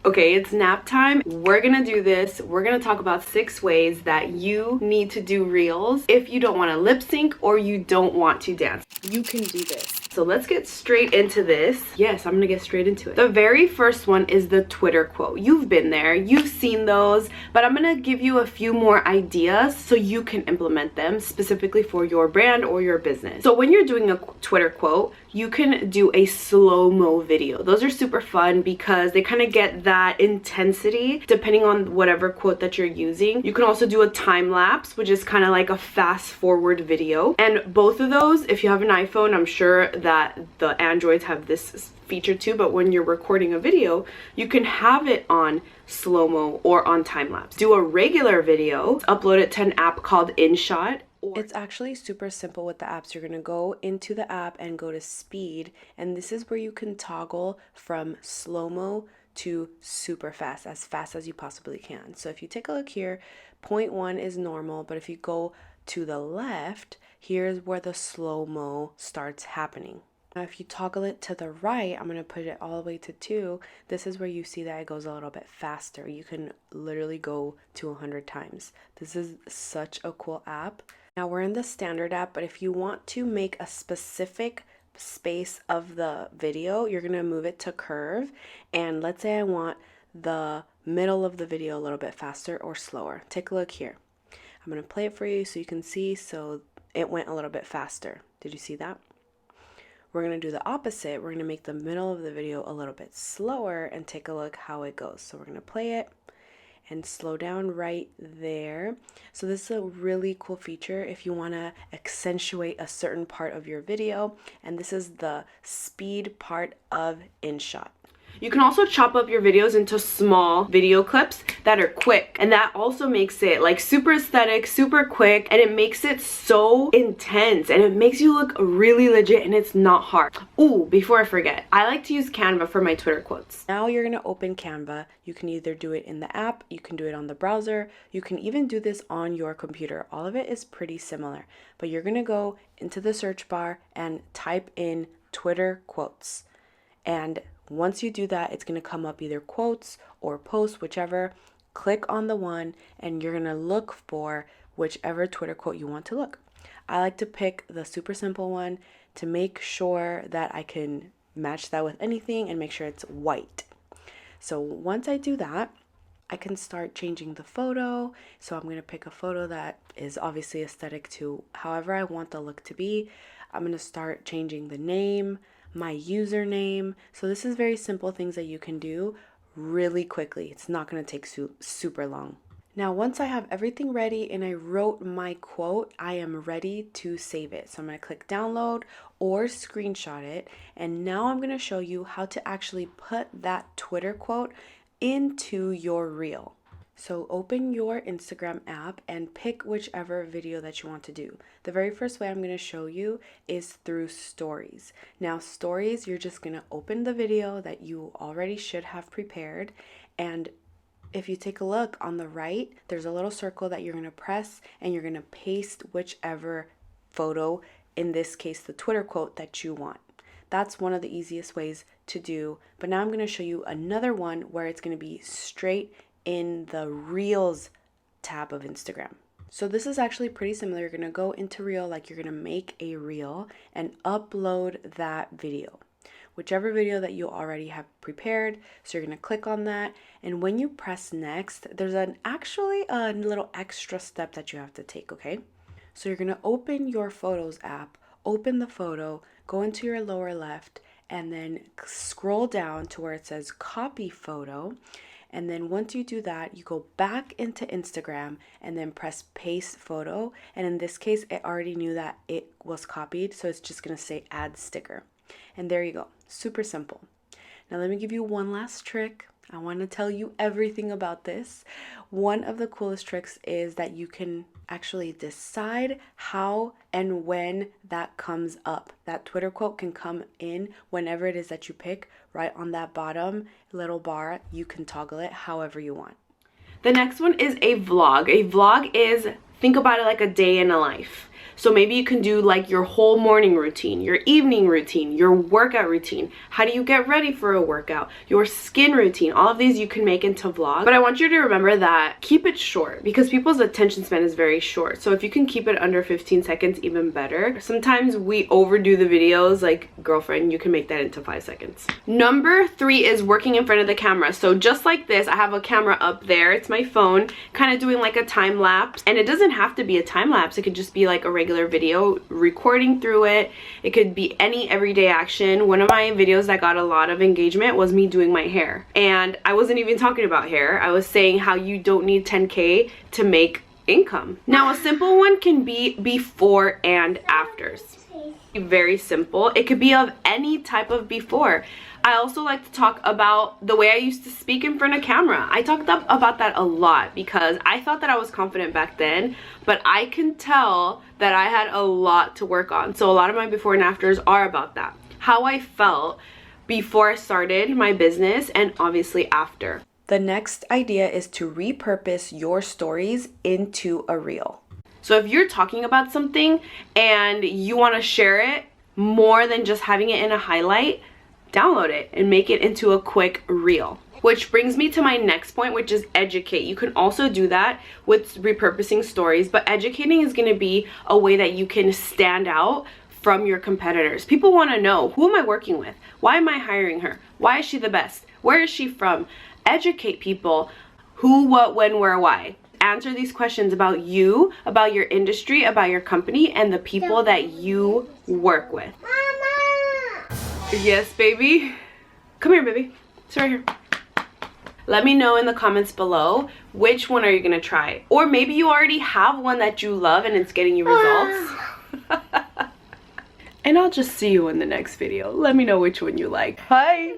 Okay, it's nap time. We're gonna do this. We're gonna talk about 6 ways that you need to do reels if you don't want to lip sync or you don't want to dance. You can do this. So let's get straight into this. Yes, I'm gonna get straight into it. The very first one is the Twitter quote. You've been there, you've seen those, but I'm gonna give you a few more ideas so you can implement them specifically for your brand or your business. So when you're doing a Twitter quote, you can do a slow-mo video. Those are super fun because they kind of get that intensity depending on whatever quote that you're using. You can also do a time lapse, which is kind of like a fast forward video. And both of those, if you have an iPhone, I'm sure that the Androids have this feature too, but when you're recording a video, you can have it on slow-mo or on time lapse. Do a regular video, upload it to an app called InShot. It's actually super simple with the apps. You're gonna go into the app and go to speed, and this is where you can toggle from slow-mo to super fast as you possibly can. So if you take a look here, 0.1 is normal, but if you go to the left, here's where the slow-mo starts happening. Now if you toggle it to the right, I'm going to put it all the way to 2. This is where you see that it goes a little bit faster. You can literally go to 100 times. This is such a cool app. Now we're in the standard app, but if you want to make a specific space of the video, you're going to move it to curve. And let's say I want the middle of the video a little bit faster or slower. Take a look here. I'm going to play it for you so you can see. So it went a little bit faster. Did you see that? We're going to do the opposite. We're going to make the middle of the video a little bit slower and take a look how it goes. So we're going to play it and slow down right there. So this is a really cool feature if you want to accentuate a certain part of your video. And this is the speed part of InShot. You can also chop up your videos into small video clips that are quick, and that also makes it like super aesthetic, super quick, and it makes it so intense and it makes you look really legit, and it's not hard. Ooh, before I forget, I like to use Canva for my Twitter quotes. Now you're gonna open Canva. You can either do it in the app, you can do it on the browser, you can even do this on your computer. All of it is pretty similar, but you're gonna go into the search bar and type in Twitter quotes. And once you do that, it's going to come up either quotes or posts, whichever. Click on the one and you're going to look for whichever Twitter quote you want to look. I like to pick the super simple one to make sure that I can match that with anything and make sure it's white. So once I do that, I can start changing the photo. So I'm going to pick a photo that is obviously aesthetic to however I want the look to be. I'm going to start changing the name, my username. So this is very simple things that you can do really quickly. It's not going to take super long. Now once I have everything ready and I wrote my quote, I am ready to save it. So I'm going to click download or screenshot it, and now I'm going to show you how to actually put that Twitter quote into your reel. So open your Instagram app and pick whichever video that you want to do. The very first way I'm going to show you is through stories. Now stories, you're just going to open the video that you already should have prepared, and if you take a look on the right, there's a little circle that you're going to press and you're going to paste whichever photo, in this case the Twitter quote, that you want. That's one of the easiest ways to do, but now I'm going to show you another one where it's going to be straight in the Reels tab of Instagram. So this is actually pretty similar. You're going to go into Reel like you're going to make a Reel and upload that video, whichever video that you already have prepared. So you're going to click on that, and when you press next, there's actually a little extra step that you have to take, okay? So you're going to open your Photos app, open the photo, go into your lower left, and then scroll down to where it says copy photo. And then once you do that, you go back into Instagram and then press paste photo. And in this case, it already knew that it was copied, so it's just going to say add sticker. And there you go. Super simple. Now let me give you one last trick. I want to tell you everything about this. One of the coolest tricks is that you can actually decide how and when that comes up. That Twitter quote can come in whenever it is that you pick. Right on that bottom little bar, you can toggle it however you want. The next one is a vlog. A vlog is think about it like a day in a life. So maybe you can do like your whole morning routine, your evening routine, your workout routine. How do you get ready for a workout? Your skin routine. All of these you can make into vlogs. But I want you to remember that keep it short because people's attention span is very short. So if you can keep it under 15 seconds, even better. Sometimes we overdo the videos. Like, girlfriend, you can make that into 5 seconds. Number 3 is working in front of the camera. So just like this, I have a camera up there. It's my phone, kind of doing like a time lapse. And it doesn't have to be a time lapse. It could just be like a regular video, recording through it. It could be any everyday action. One of my videos that got a lot of engagement was me doing my hair, and I wasn't even talking about hair. I was saying how you don't need 10K to make income. Now a simple one can be before and afters. Very simple. It could be of any type of before. I also like to talk about the way I used to speak in front of camera. I talked about that a lot because I thought that I was confident back then, but I can tell that I had a lot to work on. So a lot of my before and afters are about that. How I felt before I started my business and obviously after. The next idea is to repurpose your stories into a reel. So if you're talking about something and you want to share it more than just having it in a highlight, download it and make it into a quick reel. Which brings me to my next point, which is educate. You can also do that with repurposing stories, but educating is going to be a way that you can stand out from your competitors. People want to know, who am I working with? Why am I hiring her? Why is she the best? Where is she from? Educate people. Who, what, when, where, why. Answer these questions about you, about your industry, about your company, and the people that you work with. Yes, baby. Come here, baby. It's right here. Let me know in the comments below, which one are you gonna try? Or maybe you already have one that you love and it's getting you results. And I'll just see you in the next video. Let me know which one you like. Bye.